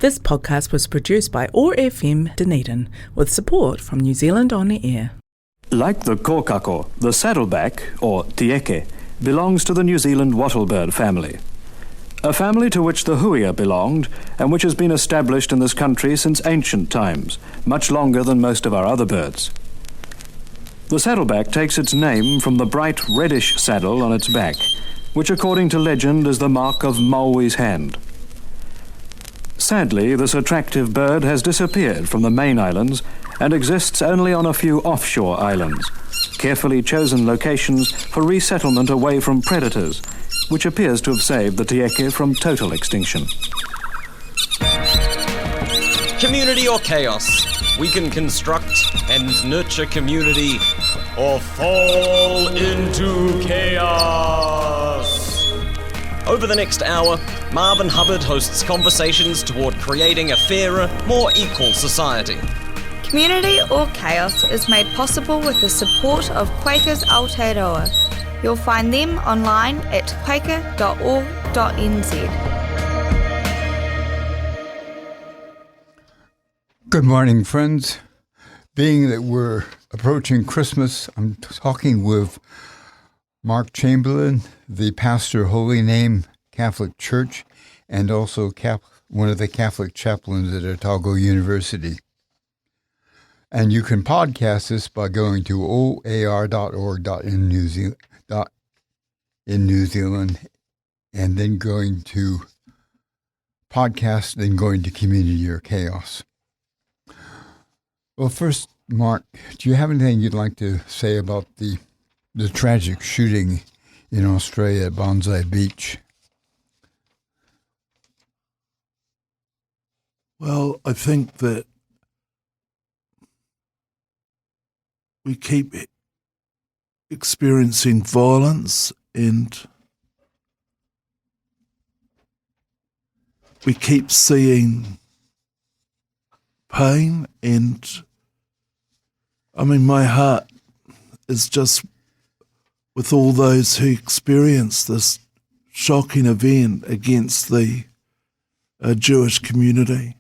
This podcast was produced by OAR FM Dunedin with support from New Zealand On the Air. Like the kōkako, the saddleback, or tieke, belongs to the New Zealand wattlebird family. A family to which the huia belonged and which has been established in this country since ancient times, much longer than most of our other birds. The saddleback takes its name from the bright reddish saddle on its back, which according to legend is the mark of Maui's hand. Sadly, this attractive bird has disappeared from the main islands and exists only on a few offshore islands, carefully chosen locations for resettlement away from predators, which appears to have saved the tieke from total extinction. Community or chaos? We can construct and nurture community or fall into chaos. Over the next hour, Marvin Hubbard hosts conversations toward creating a fairer, more equal society. Community or Chaos is made possible with the support of Quakers Aotearoa. You'll find them online at quaker.org.nz. Good morning, friends. Being that we're approaching Christmas, I'm talking with Mark Chamberlain, the pastor of Holy Name Catholic Church, and also one of the Catholic chaplains at Otago University. And you can podcast this by going to oar.org in New Zealand, and then going to podcast, then going to Community or Chaos. Well, first, Mark, do you have anything you'd like to say about the tragic shooting in Australia at Bonsai Beach? Well, I think that we keep experiencing violence and we keep seeing pain, and I mean, my heart is just with all those who experience this shocking event against the Jewish community,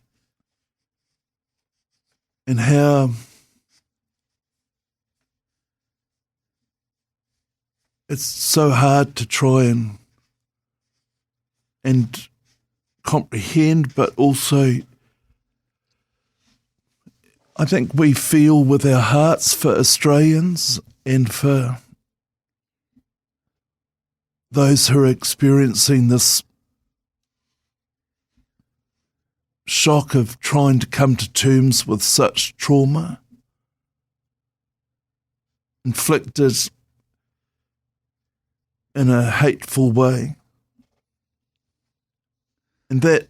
and how it's so hard to try and comprehend, but also I think we feel with our hearts for Australians and for those who are experiencing this shock of trying to come to terms with such trauma inflicted in a hateful way. And that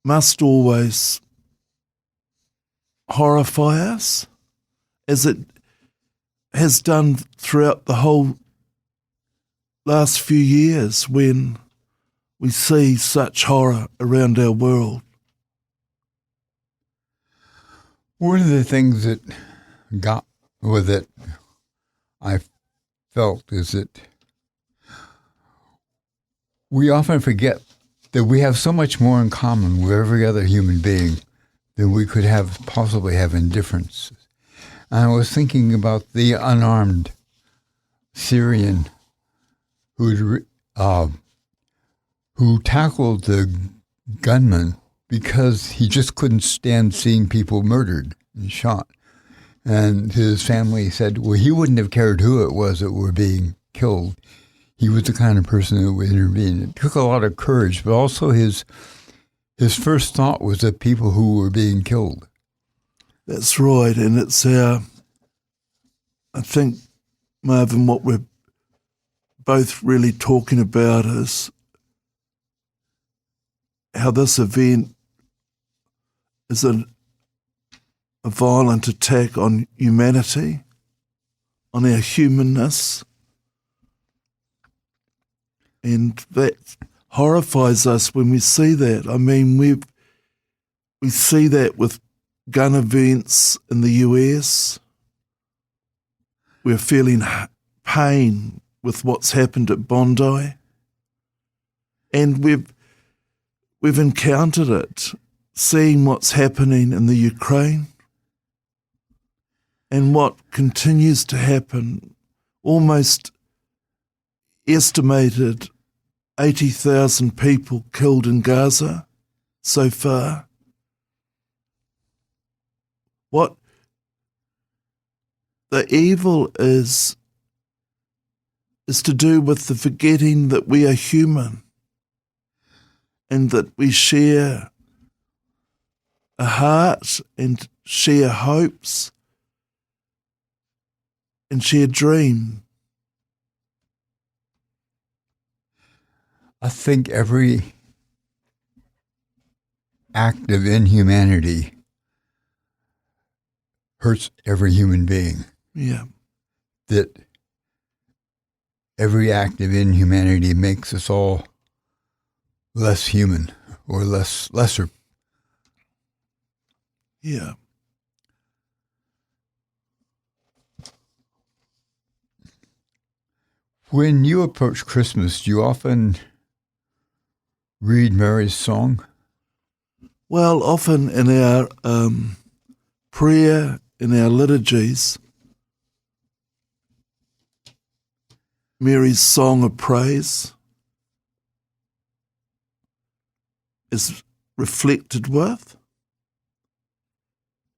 must always horrify us, as it has done throughout the whole last few years when we see such horror around our world. One of the things that I felt is that we often forget that we have so much more in common with every other human being than we could possibly have in differences. And I was thinking about the unarmed Syrian who tackled the gunman because he just couldn't stand seeing people murdered and shot. And his family said, well, he wouldn't have cared who it was that were being killed. He was the kind of person who would intervene. It took a lot of courage, but also his first thought was of people who were being killed. That's right, and it's I think, Marvin, what we're both really talking about is how this event is a violent attack on humanity, on our humanness, and that horrifies us when we see that. I mean, we see that with gun events in the US. We're feeling pain with what's happened at Bondi. And we've we've encountered it, seeing what's happening in the Ukraine and what continues to happen. Almost estimated 80,000 people killed in Gaza so far. What the evil is to do with the forgetting that we are human and that we share a heart and share hopes and share dream. I think every act of inhumanity hurts every human being. Yeah. That every act of inhumanity makes us all less human or lesser. Yeah. When you approach Christmas, do you often read Mary's song? Well, often in our prayer, in our liturgies, Mary's song of praise is reflected with,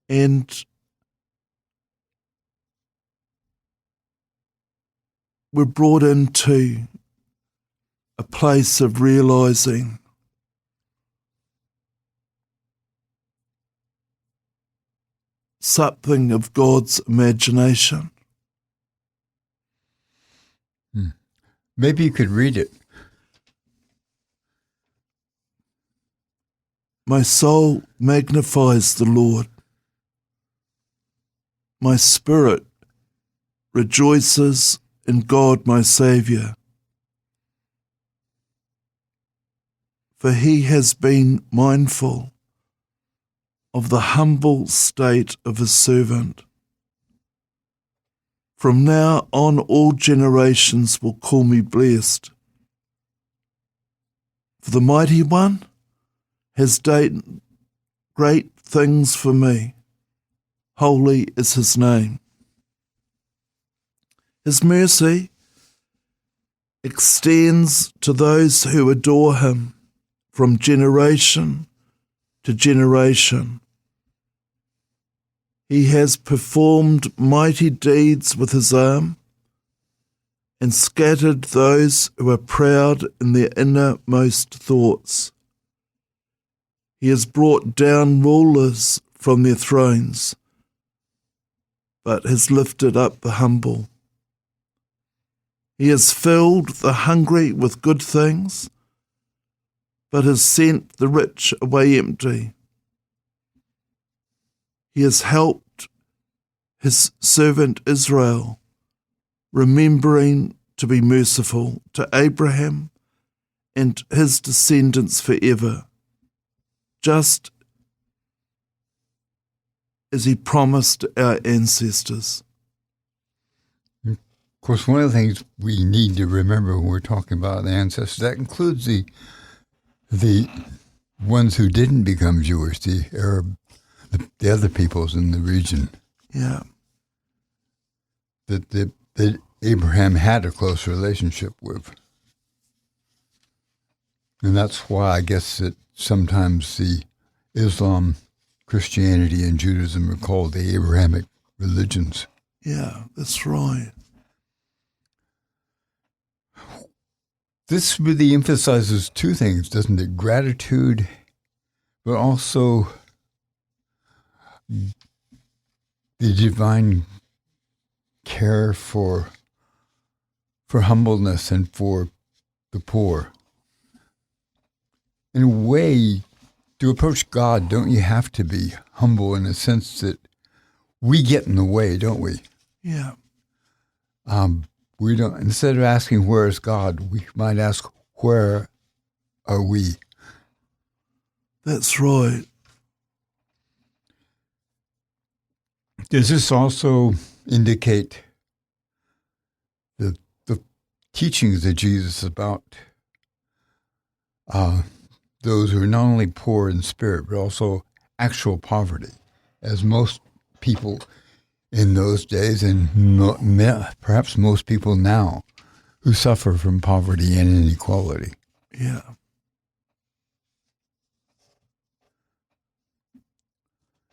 and we're brought into a place of realising something of God's imagination. Maybe you could read it. My soul magnifies the Lord. My spirit rejoices in God my Saviour, for he has been mindful of the humble state of his servant. From now on all generations will call me blessed. For the Mighty One has done great things for me. Holy is his name. His mercy extends to those who adore him from generation to generation. He has performed mighty deeds with his arm and scattered those who are proud in their innermost thoughts. He has brought down rulers from their thrones, but has lifted up the humble. He has filled the hungry with good things, but has sent the rich away empty. He has helped his servant Israel, remembering to be merciful to Abraham and his descendants forever, just as he promised our ancestors. Of course, one of the things we need to remember when we're talking about the ancestors, that includes the ones who didn't become Jewish, the Arab, the other peoples in the region. Yeah. That Abraham had a close relationship with. And that's why I guess that sometimes the Islam, Christianity, and Judaism are called the Abrahamic religions. Yeah, that's right. This really emphasizes two things, doesn't it? Gratitude, but also the divine care for humbleness and for the poor. In a way, to approach God, don't you have to be humble in a sense that we get in the way, don't we? Yeah. We don't. Instead of asking where is God, we might ask where are we? That's right. Does this also indicate the teachings of Jesus about those who are not only poor in spirit, but also actual poverty, as most people in those days, and perhaps most people now, who suffer from poverty and inequality. Yeah.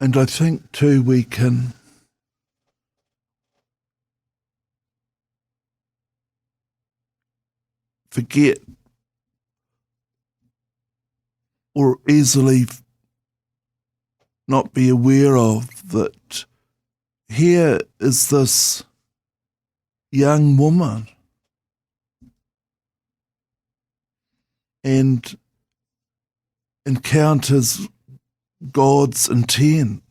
And I think, too, we can forget or easily not be aware of that here is this young woman and encounters God's intent.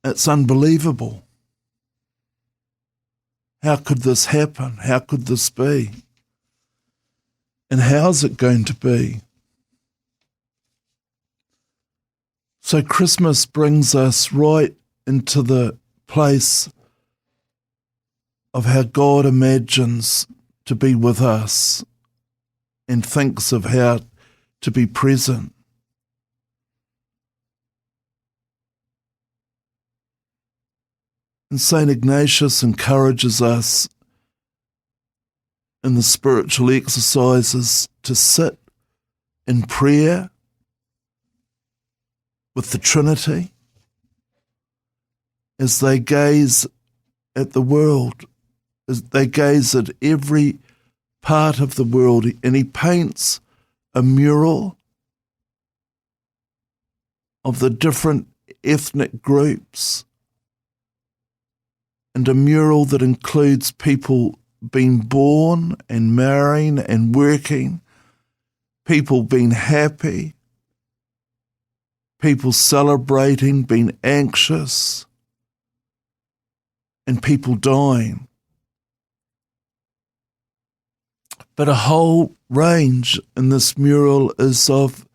It's unbelievable. How could this happen? How could this be? And how's it going to be? So Christmas brings us right into the place of how God imagines to be with us and thinks of how to be present. And St. Ignatius encourages us in the spiritual exercises to sit in prayer with the Trinity as they gaze at the world, as they gaze at every part of the world, and he paints a mural of the different ethnic groups, and a mural that includes people being born and marrying and working, people being happy, people celebrating, being anxious, and people dying. But a whole range in this mural is of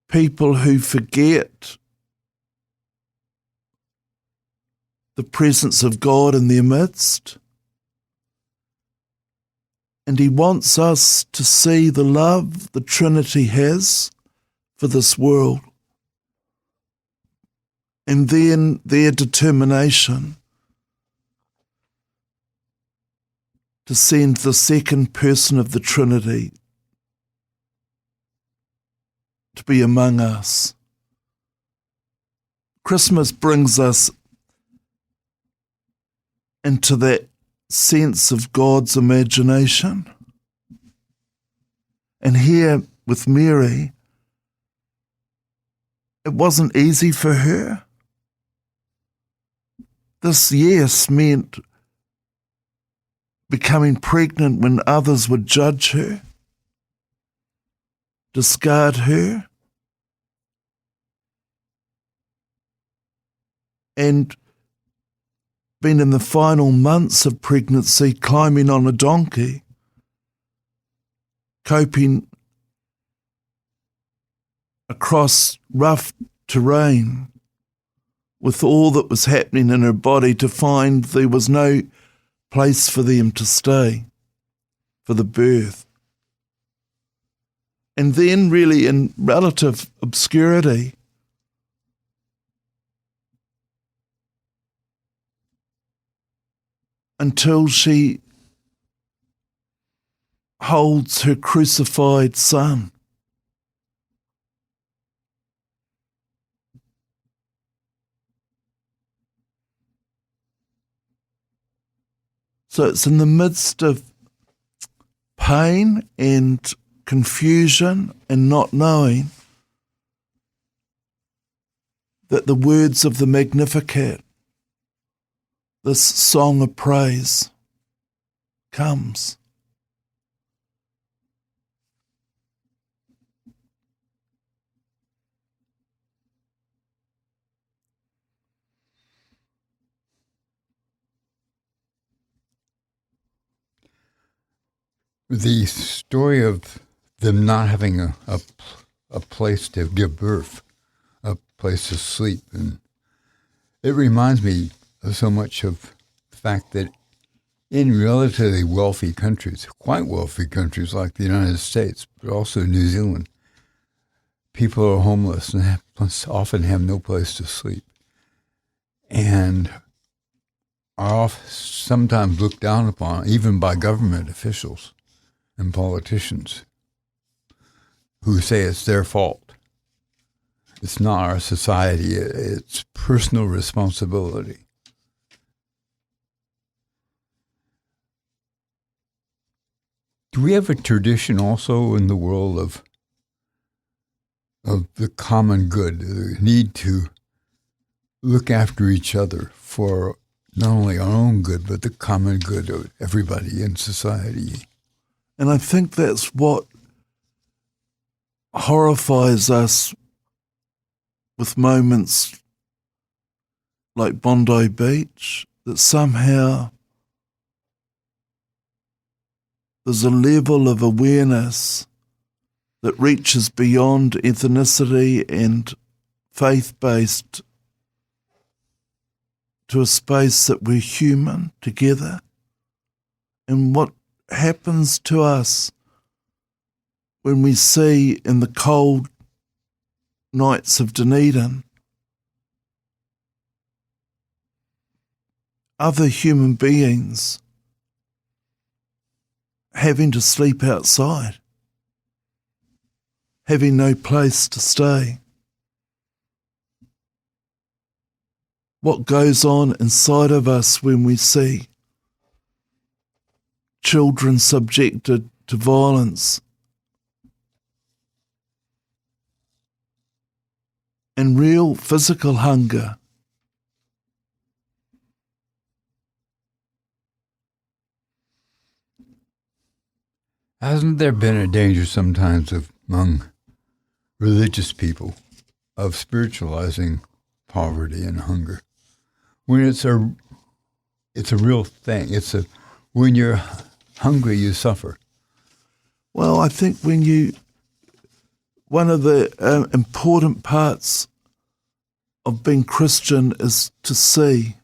people who forget the presence of God in their midst. And he wants us to see the love the Trinity has for this world, and then their determination to send the second person of the Trinity to be among us. Christmas brings us into that sense of God's imagination. And here with Mary, it wasn't easy for her. This yes meant becoming pregnant when others would judge her, discard her, and being in the final months of pregnancy, climbing on a donkey, coping across rough terrain with all that was happening in her body, to find there was no place for them to stay for the birth. And then really in relative obscurity, until she holds her crucified son. So it's in the midst of pain and confusion and not knowing that the words of the Magnificat, this song of praise, comes. The story of them not having a place to give birth, a place to sleep, and it reminds me so much of the fact that in relatively wealthy countries, quite wealthy countries like the United States, but also New Zealand, people are homeless and often have no place to sleep, and are sometimes looked down upon, even by government officials and politicians, who say it's their fault. It's not our society, it's personal responsibility. Do we have a tradition also in the world of the common good, the need to look after each other for not only our own good, but the common good of everybody in society? And I think that's what horrifies us with moments like Bondi Beach, that somehow there's a level of awareness that reaches beyond ethnicity and faith-based to a space that we're human together. And what happens to us when we see in the cold nights of Dunedin other human beings having to sleep outside, having no place to stay. What goes on inside of us when we see children subjected to violence and real physical hunger. Hasn't there been a danger sometimes among religious people of spiritualizing poverty and hunger? When it's a real thing. When you're hungry, you suffer. Well, I think one of the important parts of being Christian is to see,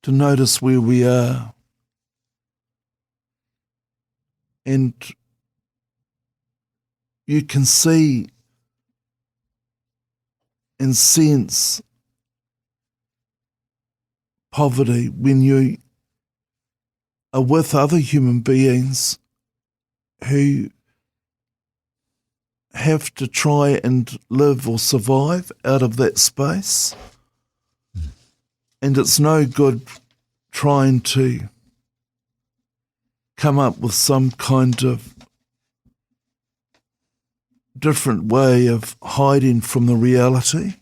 to notice where we are. And you can see and sense poverty when you are with other human beings who have to try and live or survive out of that space. And it's no good trying to come up with some kind of different way of hiding from the reality.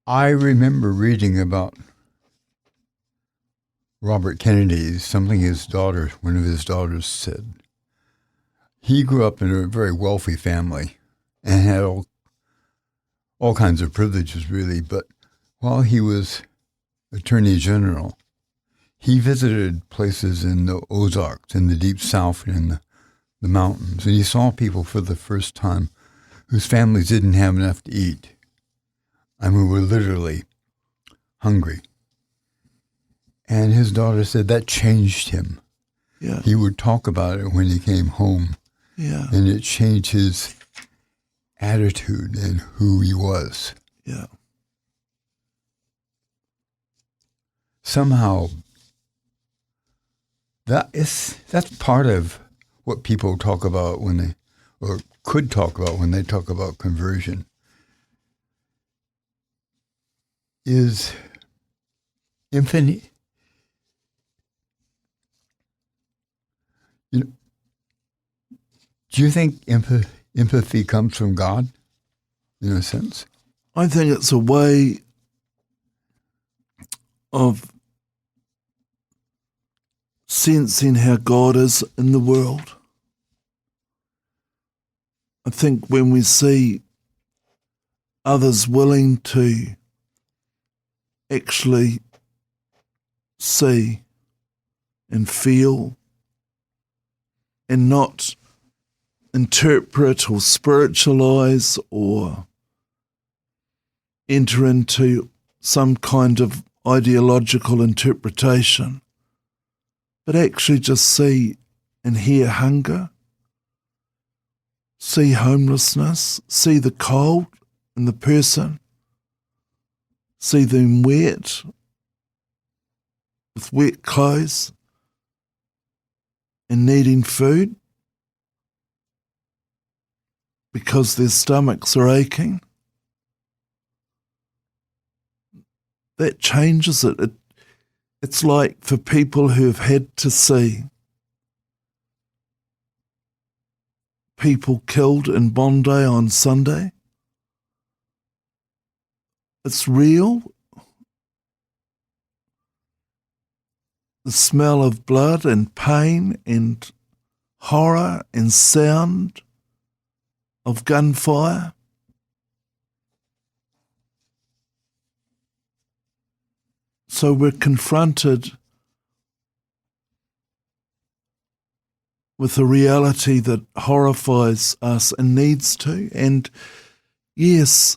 I remember reading about Robert Kennedy, something one of his daughters said. He grew up in a very wealthy family and had all kinds of privileges, really, but while he was Attorney General, he visited places in the Ozarks, in the Deep South, and in the mountains, and he saw people for the first time whose families didn't have enough to eat. I mean, were literally hungry. And his daughter said that changed him. Yeah. He would talk about it when he came home. Yeah. And it changed his attitude and who he was. Yeah. Somehow, that's part of what people talk about could talk about when they talk about conversion, is infinite. Do you think empathy comes from God, in a sense? I think it's a way of sensing how God is in the world. I think when we see others willing to actually see and feel and not interpret or spiritualize or enter into some kind of ideological interpretation, but actually just see and hear hunger, see homelessness, see the cold in the person, see them wet, with wet clothes and needing food because their stomachs are aching. That changes it. It's like for people who have had to see people killed in Bondi on Sunday. It's real. The smell of blood and pain and horror and sound of gunfire. So we're confronted with a reality that horrifies us and needs to. And yes,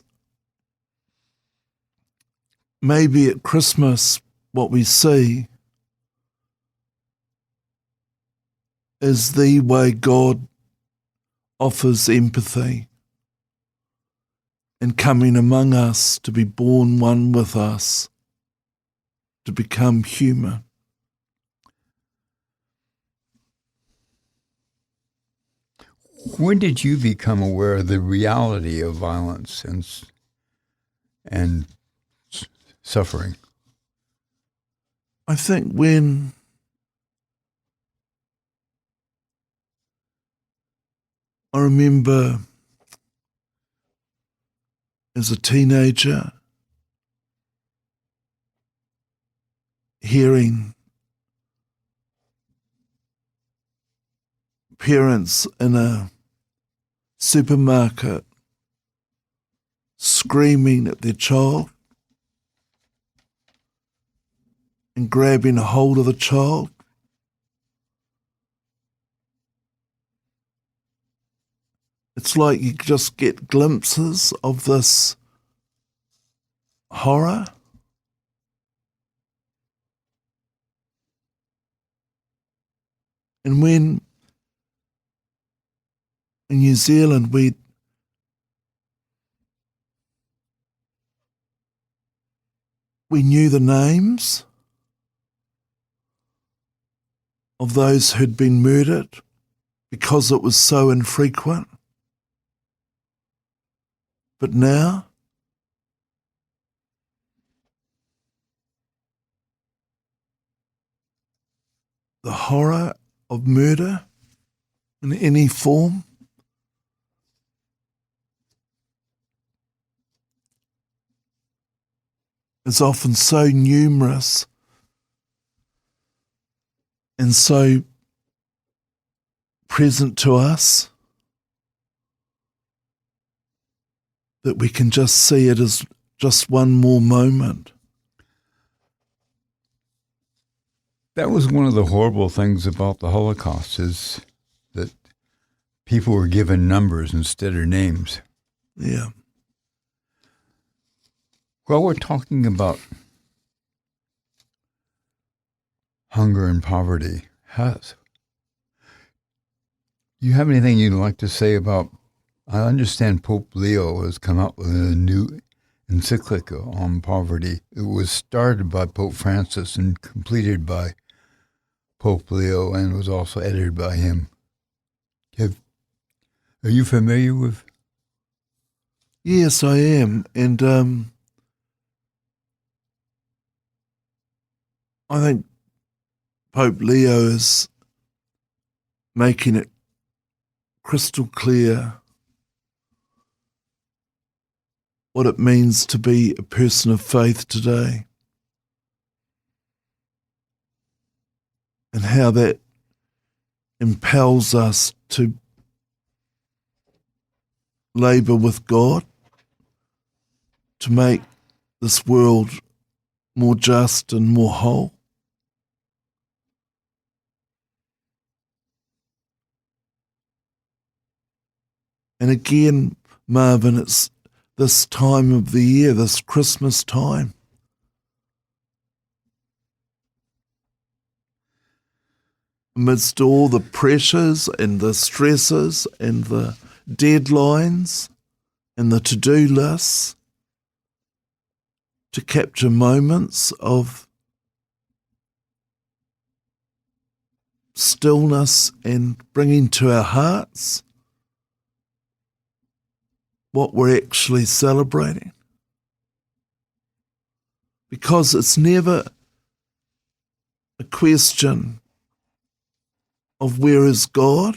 maybe at Christmas what we see is the way God offers empathy and coming among us to be born one with us, to become human. When did you become aware of the reality of violence and suffering? I think when I remember as a teenager hearing parents in a supermarket screaming at their child and grabbing a hold of the child. It's like you just get glimpses of this horror. And when in New Zealand we knew the names of those who'd been murdered because it was so infrequent. But now, the horror of murder in any form is often so numerous and so present to us that we can just see it as just one more moment. That was one of the horrible things about the Holocaust, is that people were given numbers instead of names. Yeah. Well, we're talking about hunger and poverty. Do you have anything you'd like to say about, I understand Pope Leo has come up with a new encyclical on poverty. It was started by Pope Francis and completed by Pope Leo and was also edited by him. Are you familiar with? Yes, I am. And I think Pope Leo is making it crystal clear what it means to be a person of faith today and how that impels us to labour with God to make this world more just and more whole. And again, Marvin, it's this time of the year, this Christmas time, amidst all the pressures and the stresses and the deadlines and the to-do lists, to capture moments of stillness and bringing to our hearts what we're actually celebrating. Because it's never a question of where is God,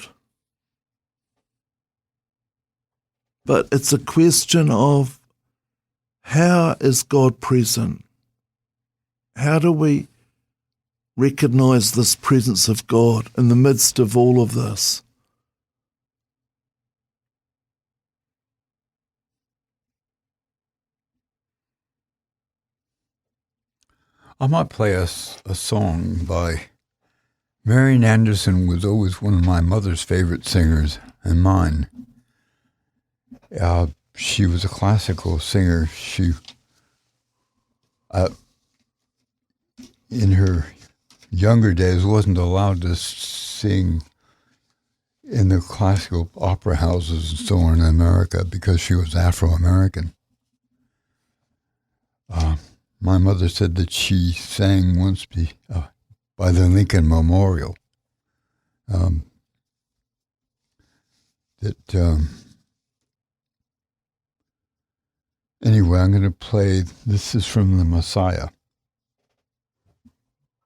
but it's a question of how is God present? How do we recognize this presence of God in the midst of all of this? I might play a song by Marian Anderson. Was always one of my mother's favorite singers and mine. She was a classical singer. She, in her younger days, wasn't allowed to sing in the classical opera houses and so on in America because she was Afro-American. My mother said that she sang once by the Lincoln Memorial. Anyway, I'm going to play, this is from The Messiah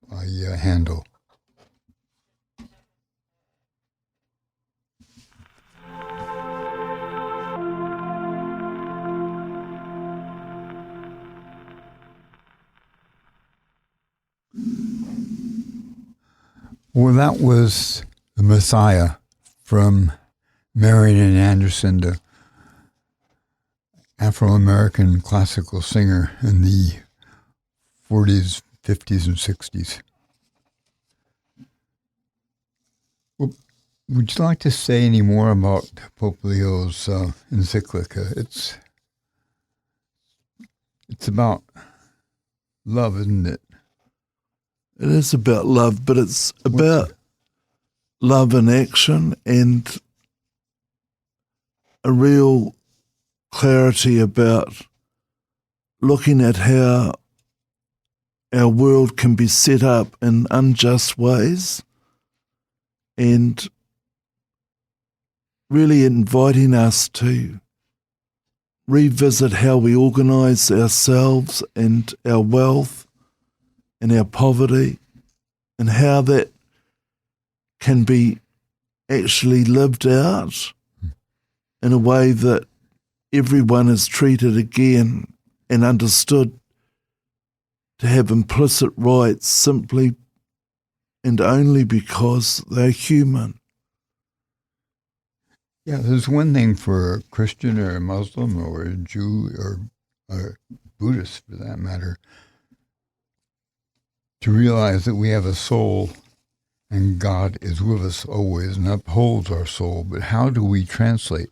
by Handel. Well, that was The Messiah from Marian Anderson, the Afro-American classical singer in the 40s, 50s, and 60s. Well, would you like to say any more about Pope Leo's encyclica? It's about love, isn't it? It is about love, but it's about love in action and a real clarity about looking at how our world can be set up in unjust ways and really inviting us to revisit how we organise ourselves and our wealth and our poverty, and how that can be actually lived out in a way that everyone is treated again and understood to have implicit rights simply and only because they're human. Yeah, there's one thing for a Christian or a Muslim or a Jew or a Buddhist, for that matter, to realize that we have a soul and God is with us always and upholds our soul. But how do we translate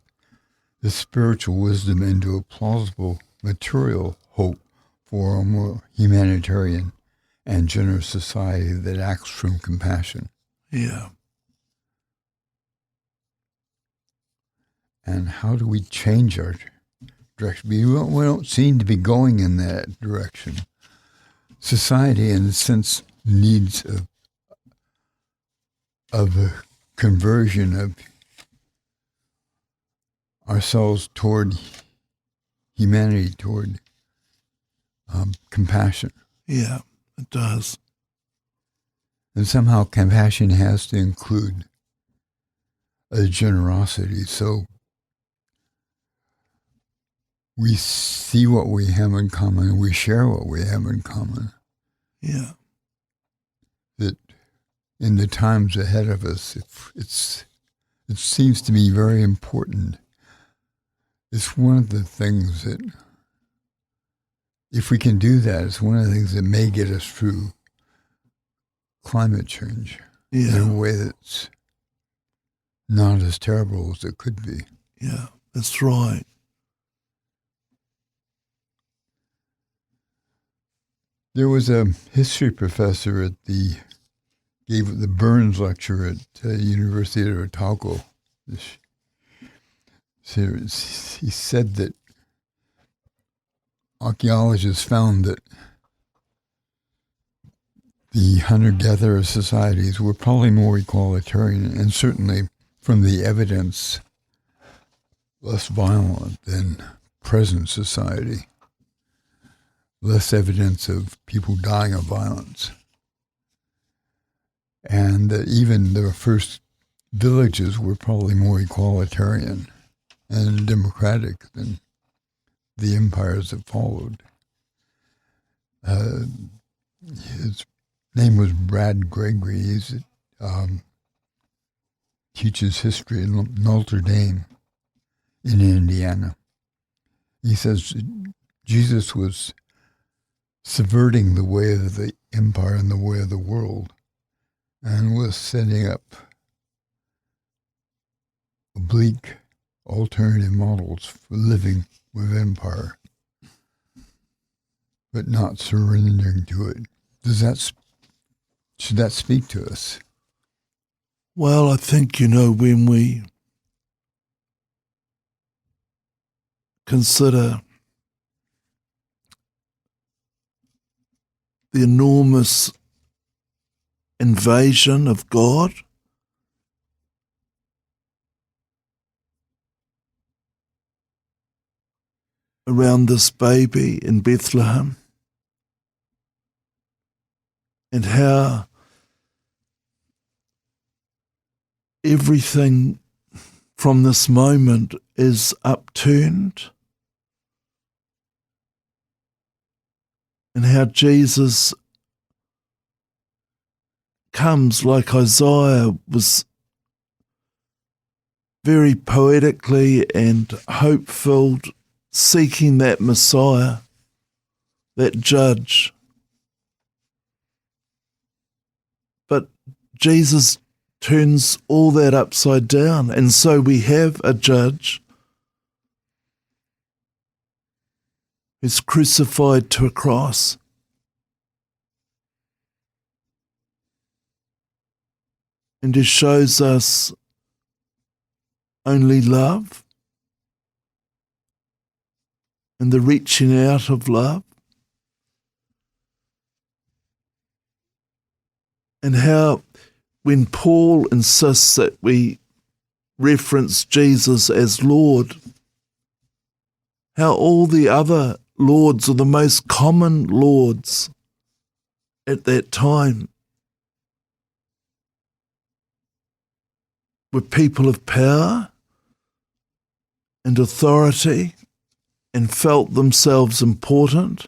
this spiritual wisdom into a plausible material hope for a more humanitarian and generous society that acts from compassion? Yeah. And how do we change our direction? We don't seem to be going in that direction. Society, in a sense, needs a conversion of ourselves toward humanity, toward compassion. Yeah, it does. And somehow compassion has to include a generosity. So we see what we have in common and we share what we have in common. Yeah. That in the times ahead of us, it seems to be very important. It's one of the things that, if we can do that, it's one of the things that may get us through climate change in a way that's not as terrible as it could be. Yeah, that's right. There was a history professor at the gave the Burns lecture at University of Otago. He said that archaeologists found that the hunter-gatherer societies were probably more egalitarian, and certainly from the evidence less violent than present society. Less evidence of people dying of violence. And that even the first villages were probably more egalitarian and democratic than the empires that followed. His name was Brad Gregory. He teaches history in Notre Dame in Indiana. He says Jesus was subverting the way of the empire and the way of the world, and was setting up oblique alternative models for living with empire, but not surrendering to it. Should that speak to us? Well, I think, when we consider the enormous invasion of God around this baby in Bethlehem, and how everything from this moment is upturned, and how Jesus comes, like Isaiah was very poetically and hope-filled, seeking that Messiah, that judge. But Jesus turns all that upside down, and so we have a judge who's crucified to a cross. And who shows us only love and the reaching out of love, and how when Paul insists that we reference Jesus as Lord, how all the other lords, or the most common lords at that time, were people of power and authority and felt themselves important,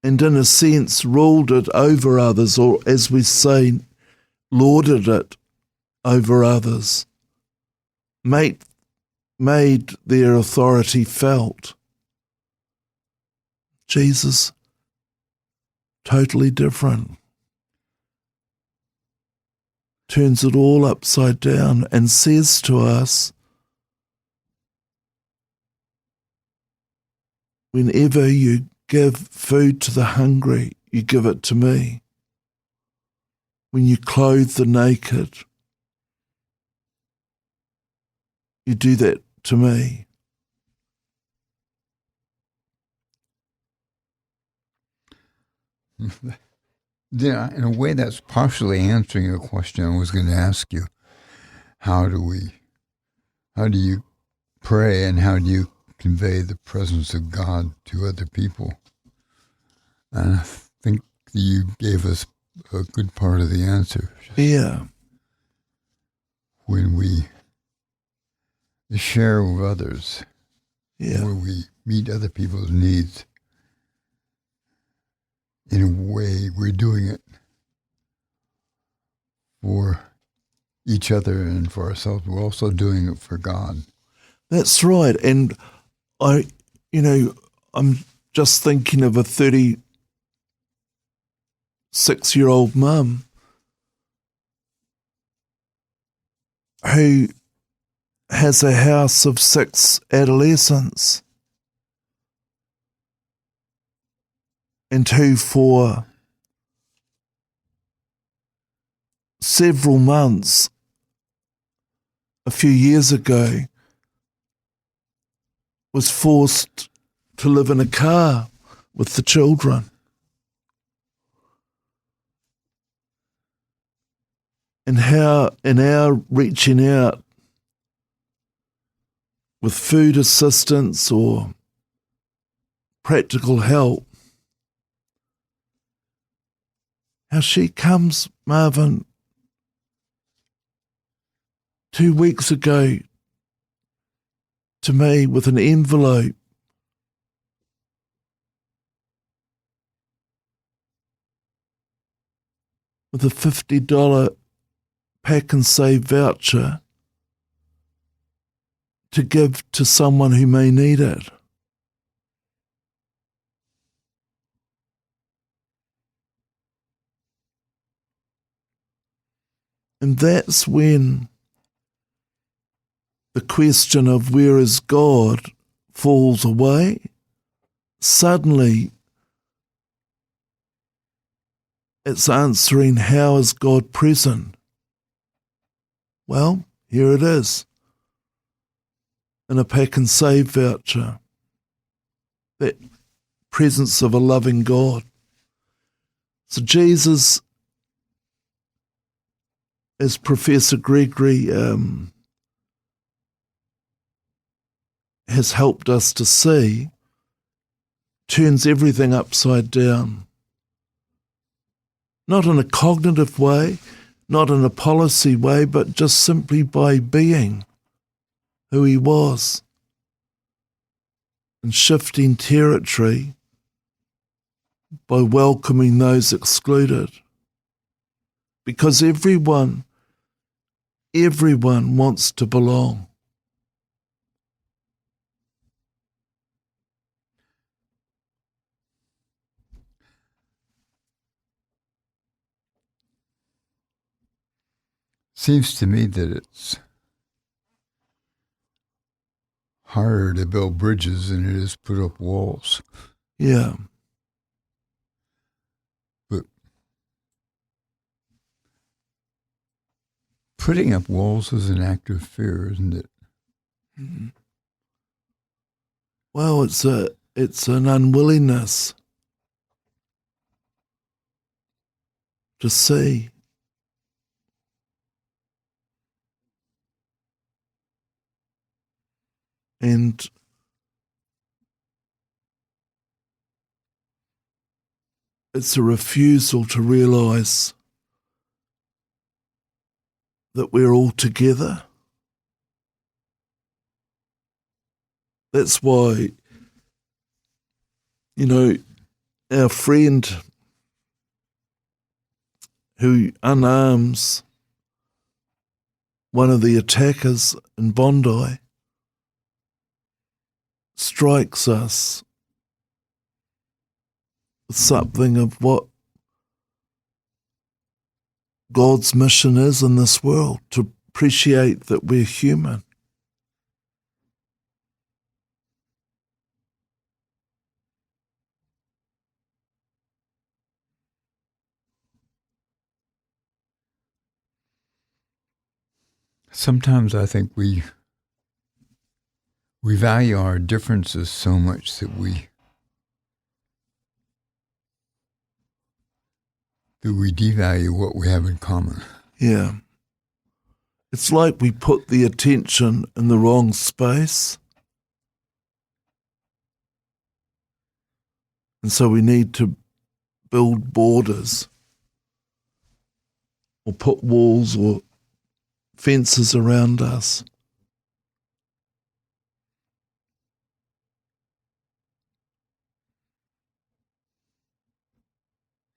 and in a sense ruled it over others, or as we say, lorded it over others, made their authority felt. Jesus, totally different. Turns it all upside down and says to us, whenever you give food to the hungry, you give it to me. When you clothe the naked, you do that to me. Yeah, in a way, that's partially answering a question I was going to ask you. How do you pray, and how do you convey the presence of God to other people? And I think you gave us a good part of the answer. Yeah. When we share with others, when we meet other people's needs, in a way, we're doing it for each other and for ourselves. We're also doing it for God. That's right. And I'm just thinking of a 36-year-old mum who has a house of 6 adolescents, and who for several months, a few years ago, was forced to live in a car with the children. And how in our reaching out with food assistance or practical help, how she comes, Marvin, 2 weeks ago to me with an envelope with a $50 pack and save voucher to give to someone who may need it. And that's when the question of where is God falls away. Suddenly, it's answering, how is God present? Well, here it is, in a pack and save voucher. That presence of a loving God. So Jesus, as Professor Gregory has helped us to see, turns everything upside down. Not in a cognitive way, not in a policy way, but just simply by being who he was and shifting territory by welcoming those excluded. Because everyone wants to belong. Seems to me that it's harder to build bridges than it is put up walls. Yeah. But putting up walls is an act of fear, isn't it? Mm-hmm. Well, it's an unwillingness to see. And it's a refusal to realise that we're all together. That's why, our friend who unarms one of the attackers in Bondi strikes us with something of what God's mission is in this world, to appreciate that we're human. Sometimes I think we value our differences so much that we devalue what we have in common. Yeah. It's like we put the attention in the wrong space. And so we need to build borders or put walls or fences around us.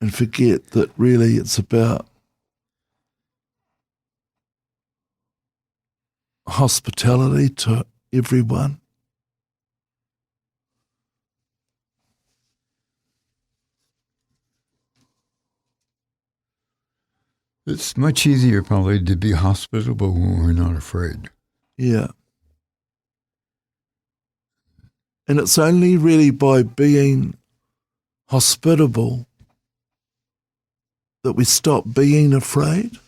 And forget that really it's about hospitality to everyone. It's much easier probably to be hospitable when we're not afraid. Yeah. And it's only really by being hospitable that we stop being afraid.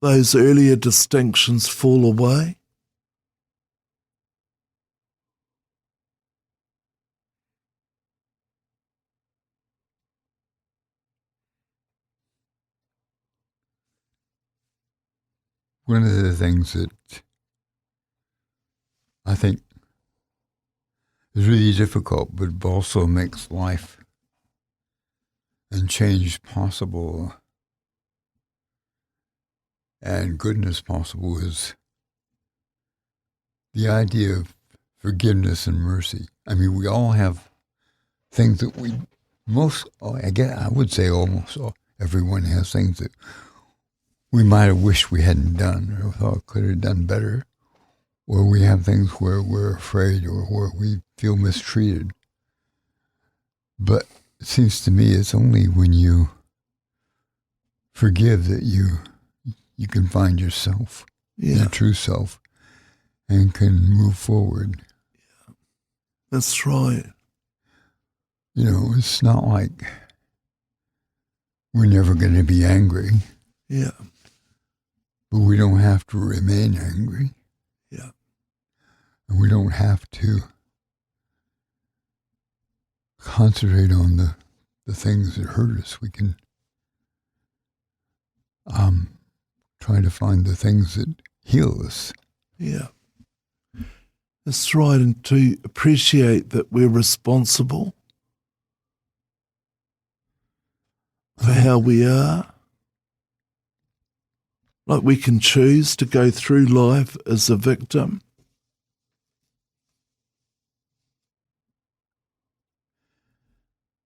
those earlier distinctions fall away? One of the things that I think is really difficult, but also makes life and change possible and goodness possible is the idea of forgiveness and mercy. I mean, we all have things that I would say almost everyone has things that we might have wished we hadn't done or thought could have done better. Or we have things where we're afraid or where we feel mistreated. But it seems to me it's only when you forgive that you can find yourself, your true self, and can move forward. Yeah, that's right. You know, it's not like we're never going to be angry. Yeah. But we don't have to remain angry. Yeah. And we don't have to concentrate on the things that hurt us. We can try to find the things that heal us. Yeah. That's right. And to appreciate that we're responsible for how we are. Like we can choose to go through life as a victim.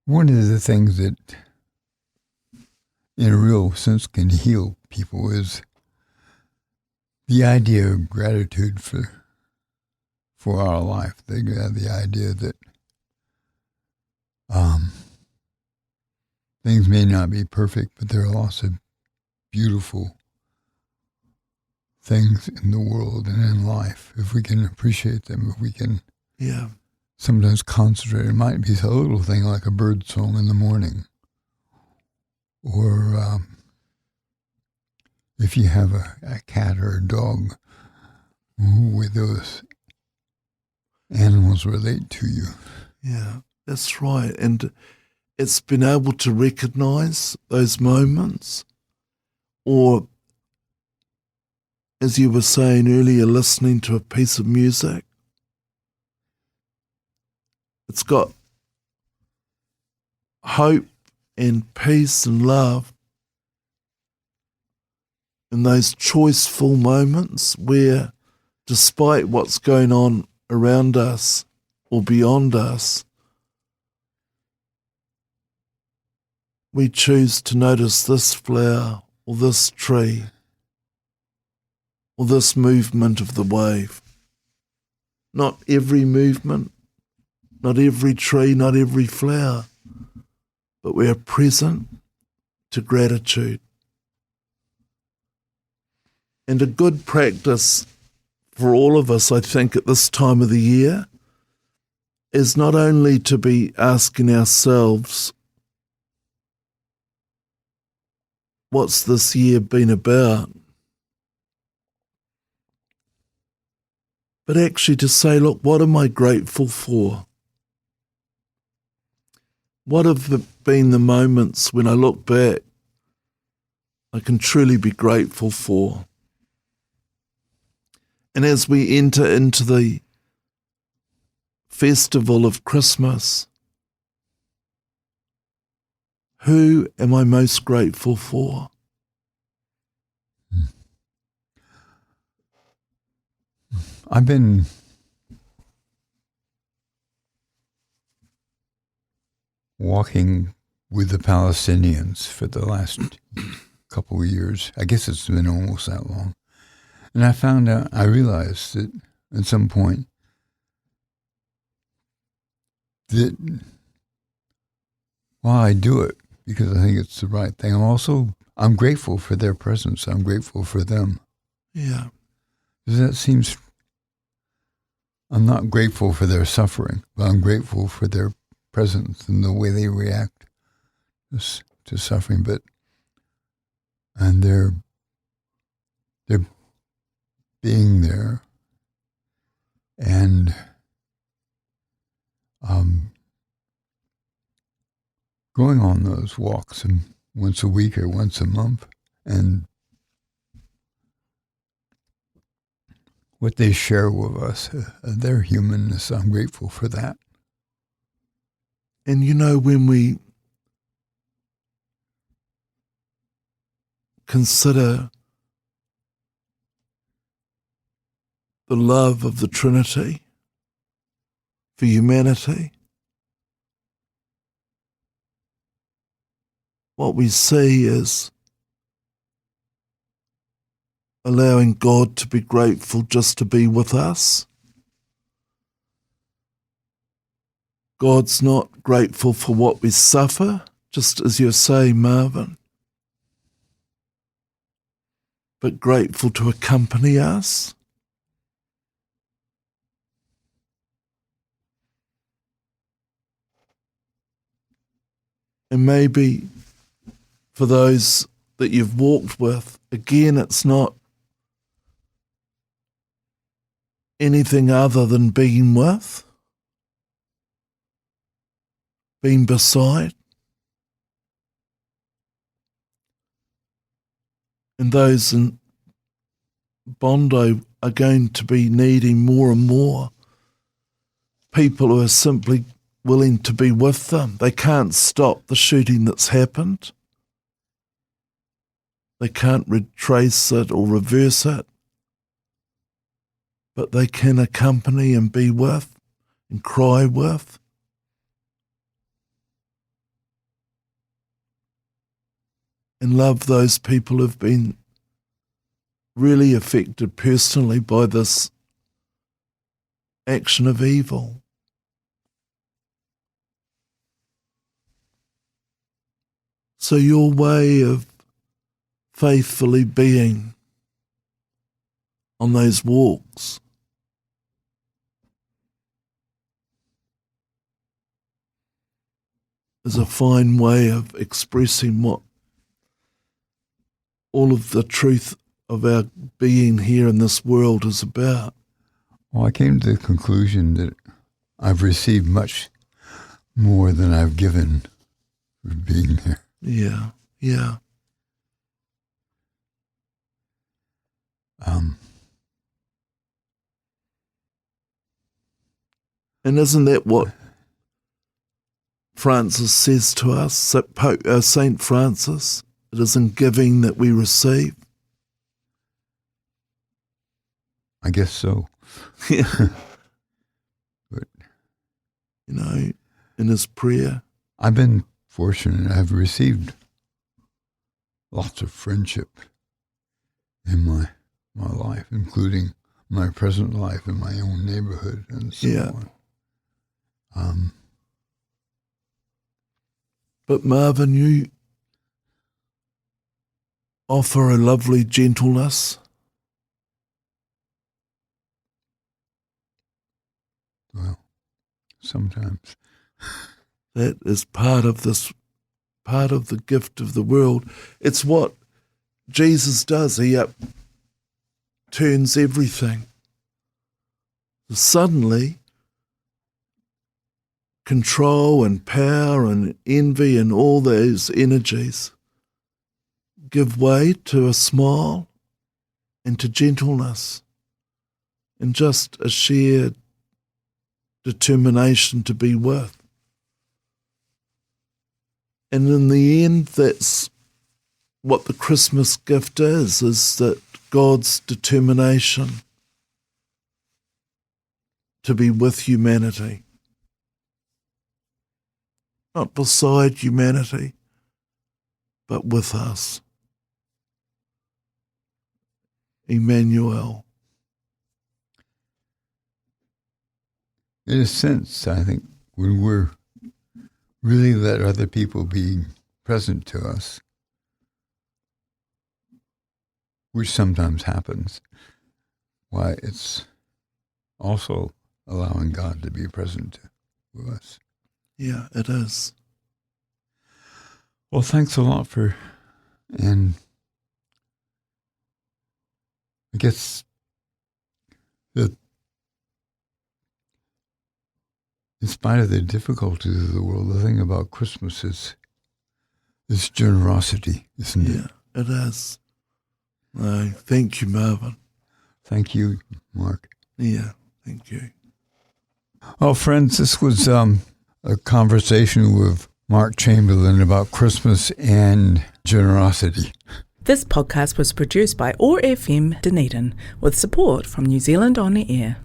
One of the things that, in a real sense, can heal people is the idea of gratitude for our life. They have the idea that things may not be perfect, but there are lots of beautiful things in the world and in life. If we can appreciate them, if we can sometimes concentrate, it might be a little thing like a bird song in the morning. Or if you have a cat or a dog, with those animals relate to you. Yeah, that's right. And it's been able to recognize those moments, or as you were saying earlier, listening to a piece of music. It's got hope and peace and love in those choiceful moments where, despite what's going on around us or beyond us, we choose to notice this flower or this tree or this movement of the wave. Not every movement, not every tree, not every flower, but we are present to gratitude. And a good practice for all of us, I think, at this time of the year is not only to be asking ourselves, what's this year been about? But actually to say, look, what am I grateful for? What have been the moments when I look back I can truly be grateful for? And as we enter into the festival of Christmas, who am I most grateful for? I've been walking with the Palestinians for the last couple of years. I guess it's been almost that long. And I realized that at some point that while I do it because I think it's the right thing, I'm grateful for their presence. I'm grateful for them. Yeah. Because I'm not grateful for their suffering, but I'm grateful for their presence and the way they react to suffering. And their they're being there and going on those walks once a week or once a month, and what they share with us, their humanness, I'm grateful for that. And when we consider the love of the Trinity for humanity, what we see is allowing God to be grateful just to be with us. God's not grateful for what we suffer, just as you say, Marvin, but grateful to accompany us. And maybe for those that you've walked with, again, it's not anything other than being with, being beside. And those in Bondi are going to be needing more and more people who are simply willing to be with them. They can't stop the shooting that's happened. They can't retrace it or reverse it, but they can accompany and be with and cry with. And love those people who've been really affected personally by this action of evil. So your way of faithfully being on those walks is a fine way of expressing what all of the truth of our being here in this world is about. Well, I came to the conclusion that I've received much more than I've given for being here. Yeah, yeah. And isn't that what Francis says to us, Saint Francis? It is in giving that we receive. I guess so. Yeah. But in his prayer. I've been fortunate. I've received lots of friendship in my life, including my present life in my own neighborhood and so on. But Marvin, you offer a lovely gentleness. Well, sometimes. That is part of the gift of the world. It's what Jesus does. He turns everything. Suddenly, control and power and envy and all those energies give way to a smile and to gentleness and just a sheer determination to be with. And in the end, that's what the Christmas gift is that God's determination to be with humanity. Not beside humanity, but with us. Emmanuel. In a sense, I think, when we're really let other people be present to us, which sometimes happens, why it's also allowing God to be present with us. Yeah, it is. Well, thanks a lot and I guess that in spite of the difficulties of the world, the thing about Christmas is generosity, isn't it? Yeah, it is. Thank you, Marvin. Thank you, Mark. Yeah, thank you. Well, friends, this was a conversation with Mark Chamberlain about Christmas and generosity. This podcast was produced by OAR FM Dunedin with support from New Zealand On the Air.